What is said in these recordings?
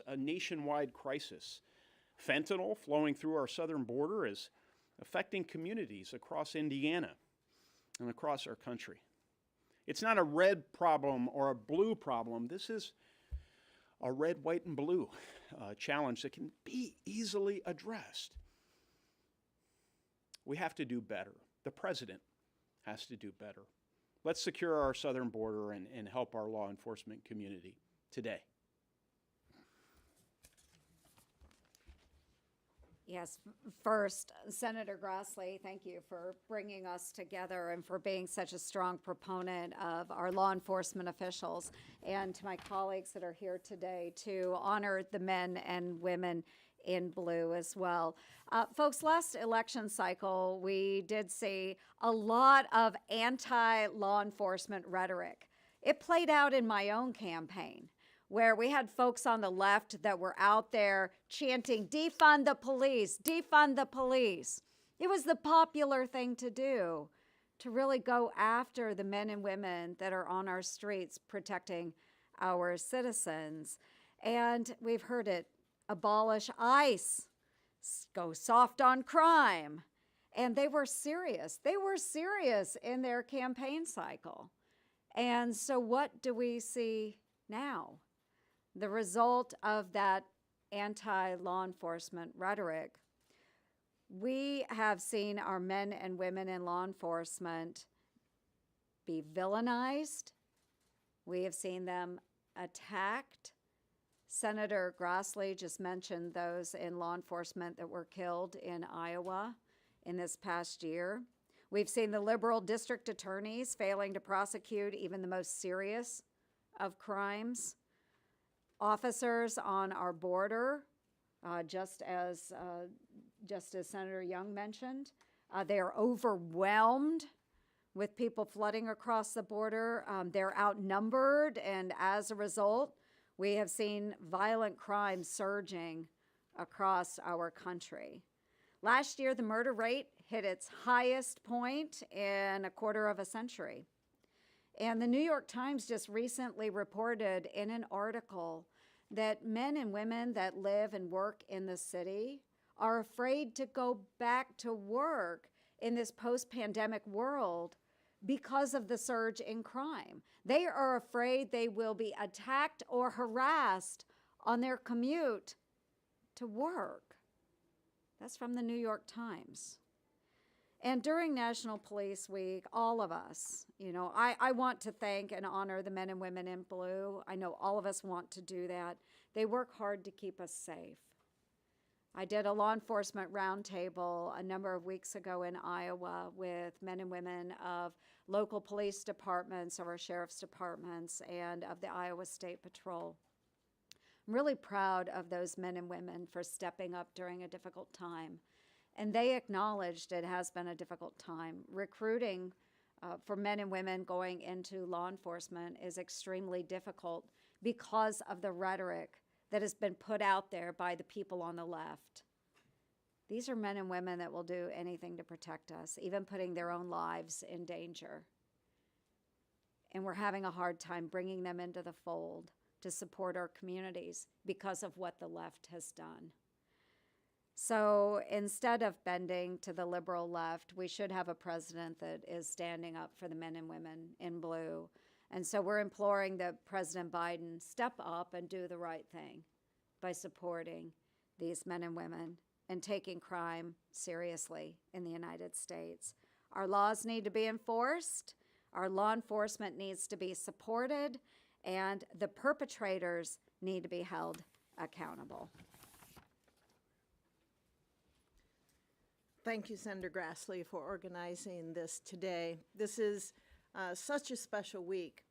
a nationwide crisis. Fentanyl flowing through our southern border is affecting communities across Indiana and across our country. It's not a red problem or a blue problem. This is a red, white, and blue challenge that can be easily addressed. We have to do better. The president has to do better. Let's secure our southern border and help our law enforcement community today. Yes, first, Senator Grassley, thank you for bringing us together and for being such a strong proponent of our law enforcement officials, and to my colleagues that are here today to honor the men and women in blue as well. Folks, last election cycle, we did see a lot of anti-law enforcement rhetoric. It played out in my own campaign, where we had folks on the left that were out there chanting, defund the police, defund the police. It was the popular thing to do, to really go after the men and women that are on our streets protecting our citizens. And we've heard it, abolish ICE, go soft on crime. And they were serious. They were serious in their campaign cycle. And so what do we see now? The result of that anti-law enforcement rhetoric. We have seen our men and women in law enforcement be villainized. We have seen them attacked. Senator Grassley just mentioned those in law enforcement that were killed in Iowa in this past year. We've seen the liberal district attorneys failing to prosecute even the most serious of crimes. Officers on our border, just as Senator Young mentioned, they are overwhelmed with people flooding across the border. They're outnumbered, and as a result, we have seen violent crime surging across our country. Last year, the murder rate hit its highest point in a quarter of a century. And the New York Times just recently reported in an article that men and women that live and work in the city are afraid to go back to work in this post-pandemic world because of the surge in crime. They are afraid they will be attacked or harassed on their commute to work. That's from the New York Times. And during National Police Week, all of us, I want to thank and honor the men and women in blue. I know all of us want to do that. They work hard to keep us safe. I did a law enforcement roundtable a number of weeks ago in Iowa with men and women of local police departments, of our sheriff's departments, and of the Iowa State Patrol. I'm really proud of those men and women for stepping up during a difficult time. And they acknowledged it has been a difficult time. Recruiting for men and women going into law enforcement is extremely difficult because of the rhetoric that has been put out there by the people on the left. These are men and women that will do anything to protect us, even putting their own lives in danger. And we're having a hard time bringing them into the fold to support our communities because of what the left has done. So instead of bending to the liberal left, we should have a president that is standing up for the men and women in blue. And so we're imploring that President Biden step up and do the right thing by supporting these men and women and taking crime seriously in the United States. Our laws need to be enforced, our law enforcement needs to be supported, and the perpetrators need to be held accountable. Thank you, Senator Grassley, for organizing this today. This is such a special week.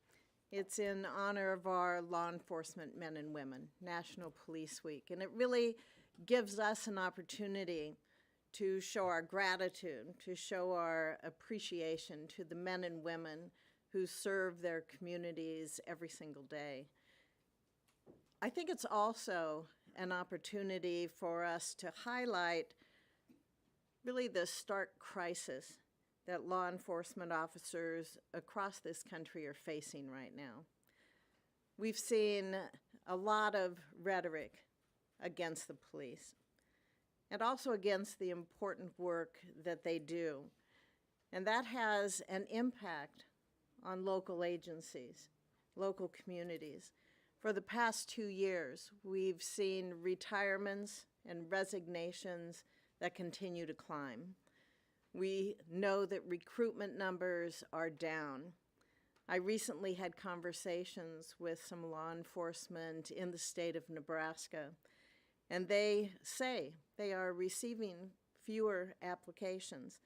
It's in honor of our law enforcement men and women, National Police Week, and it really gives us an opportunity to show our gratitude, to show our appreciation to the men and women who serve their communities every single day. I think it's also an opportunity for us to highlight really the stark crisis that law enforcement officers across this country are facing right now. We've seen a lot of rhetoric against the police and also against the important work that they do. And that has an impact on local agencies, local communities. For the past 2 years, we've seen retirements and resignations that continue to climb. We know that recruitment numbers are down. I recently had conversations with some law enforcement in the state of Nebraska, and they say they are receiving fewer applications.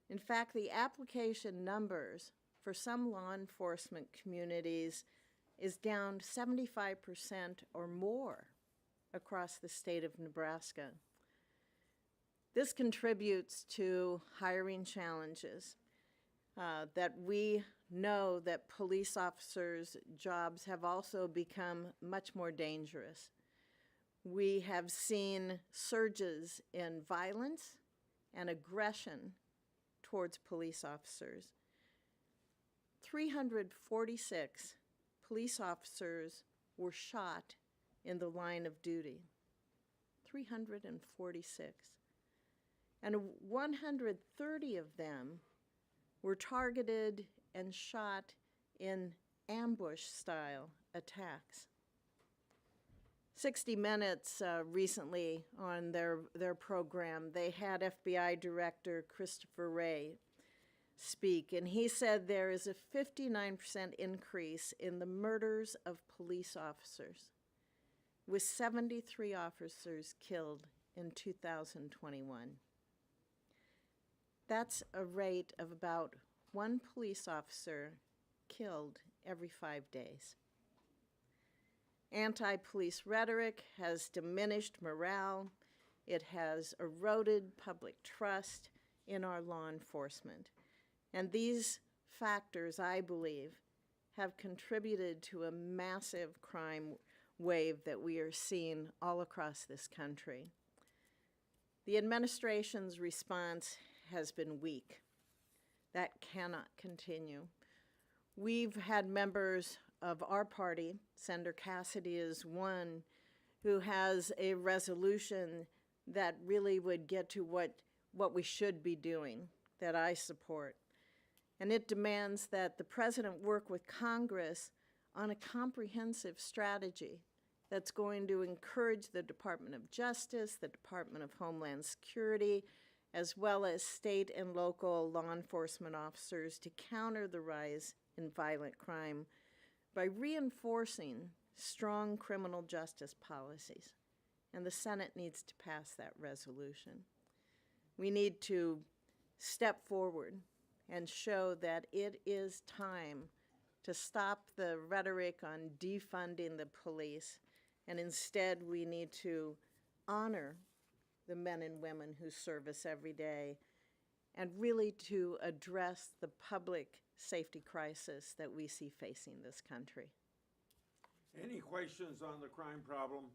In fact, the application numbers for some law enforcement communities is down 75% or more across the state of Nebraska. This contributes to hiring challenges that we know that police officers' jobs have also become much more dangerous. We have seen surges in violence and aggression towards police officers. 346 police officers were shot in the line of duty. 346. And 130 of them were targeted and shot in ambush-style attacks. 60 Minutes recently on their program, they had FBI Director Christopher Wray speak, and he said there is a 59% increase in the murders of police officers, with 73 officers killed in 2021. That's a rate of about 1 police officer killed every 5 days. Anti-police rhetoric has diminished morale. It has eroded public trust in our law enforcement. And these factors, I believe, have contributed to a massive crime wave that we are seeing all across this country. The administration's response has been weak. That cannot continue. We've had members of our party, Senator Cassidy is one, who has a resolution that really would get to what we should be doing, that I support. And it demands that the president work with Congress on a comprehensive strategy that's going to encourage the Department of Justice, the Department of Homeland Security, as well as state and local law enforcement officers to counter the rise in violent crime by reinforcing strong criminal justice policies. And the Senate needs to pass that resolution. We need to step forward and show that it is time to stop the rhetoric on defunding the police, and instead we need to honor the men and women who serve us every day, and really to address the public safety crisis that we see facing this country. Any questions on the crime problem?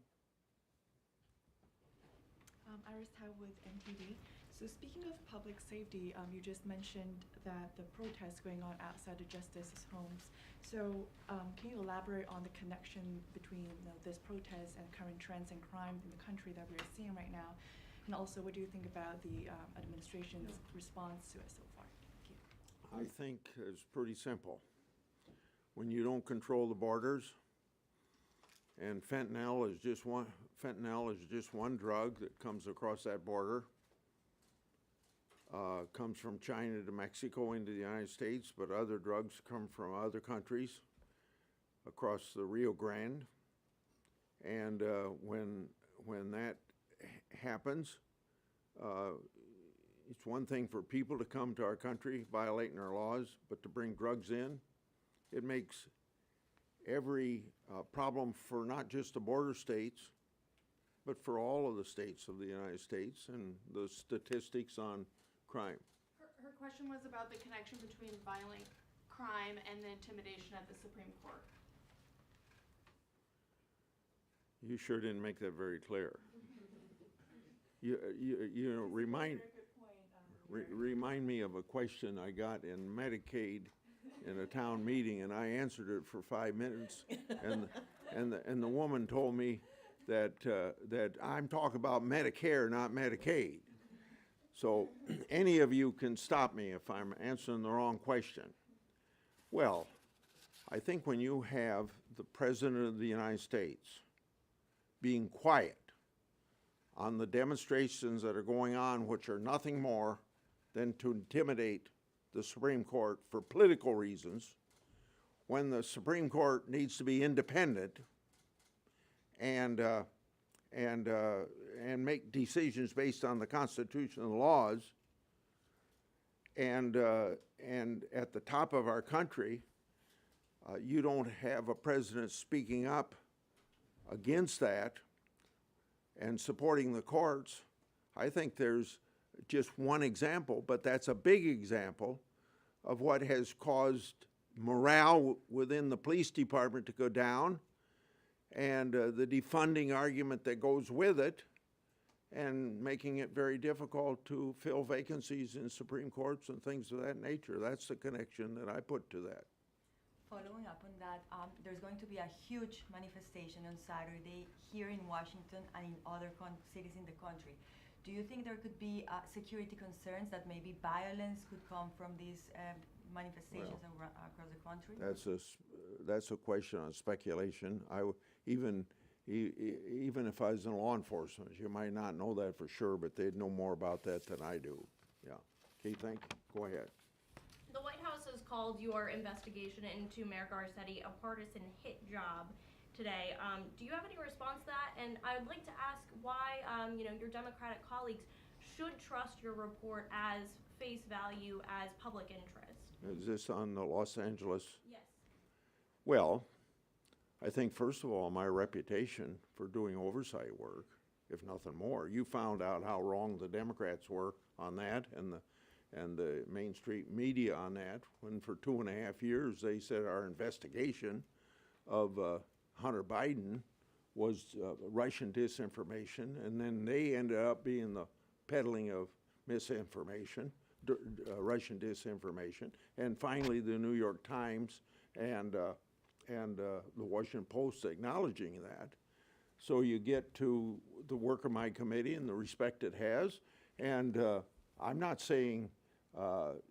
Iris Tao with NTD. So speaking of public safety, you just mentioned that the protests going on outside the justices' homes. So can you elaborate on the connection between this protest and current trends in crime in the country that we're seeing right now? And also, what do you think about the administration's response to it so far? Thank you. I think it's pretty simple. When you don't control the borders, and fentanyl is just one drug that comes across that border, comes from China to Mexico into the United States, but other drugs come from other countries across the Rio Grande. And when that happens, it's one thing for people to come to our country violating our laws, but to bring drugs in, it makes every problem for not just the border states, but for all of the states of the United States and the statistics on crime. Her question was about the connection between violent crime and the intimidation at the Supreme Court. You sure didn't make that very clear. You know, remind me of a question I got in Medicaid in a town meeting, and I answered it for 5 minutes, and the woman told me that, that I'm talking about Medicare, not Medicaid. So any of you can stop me if I'm answering the wrong question. Well, I think when you have the President of the United States being quiet on the demonstrations that are going on, which are nothing more than to intimidate the Supreme Court for political reasons, when the Supreme Court needs to be independent and make decisions based on the Constitution and the laws, and at the top of our country, you don't have a president speaking up against that and supporting the courts. I think there's just one example, but that's a big example of what has caused morale within the police department to go down, and the defunding argument that goes with it, and making it very difficult to fill vacancies in Supreme Courts and things of that nature. That's the connection that I put to that. Following up on that, there's going to be a huge manifestation on Saturday here in Washington and in other cities in the country. Do you think there could be security concerns that maybe violence could come from these manifestations across the country? That's a question on speculation. Even if I was in law enforcement, you might not know that for sure, but they'd know more about that than I do. Yeah. Okay, thank you. Go ahead. The White House has called your investigation into Mayor Garcetti a partisan hit job today. Do you have any response to that? And I would like to ask why your Democratic colleagues should trust your report as face value as public interest. Is this on the Los Angeles? Yes. Well, I think first of all, my reputation for doing oversight work, if nothing more. You found out how wrong the Democrats were on that, and the Main Street media on that, when for 2.5 years they said our investigation of Hunter Biden was Russian disinformation, and then they ended up being the peddling of misinformation, Russian disinformation, and finally the New York Times and the Washington Post acknowledging that. So you get to the work of my committee and the respect it has, and I'm not saying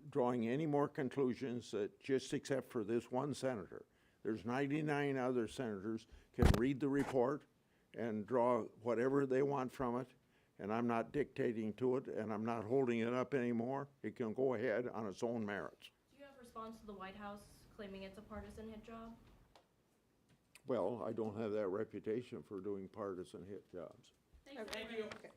drawing any more conclusions that just except for this one senator. There's 99 other senators can read the report and draw whatever they want from it, and I'm not dictating to it, and I'm not holding it up anymore. It can go ahead on its own merits. Do you have a response to the White House claiming it's a partisan hit job? Well, I don't have that reputation for doing partisan hit jobs. Thank you. Okay.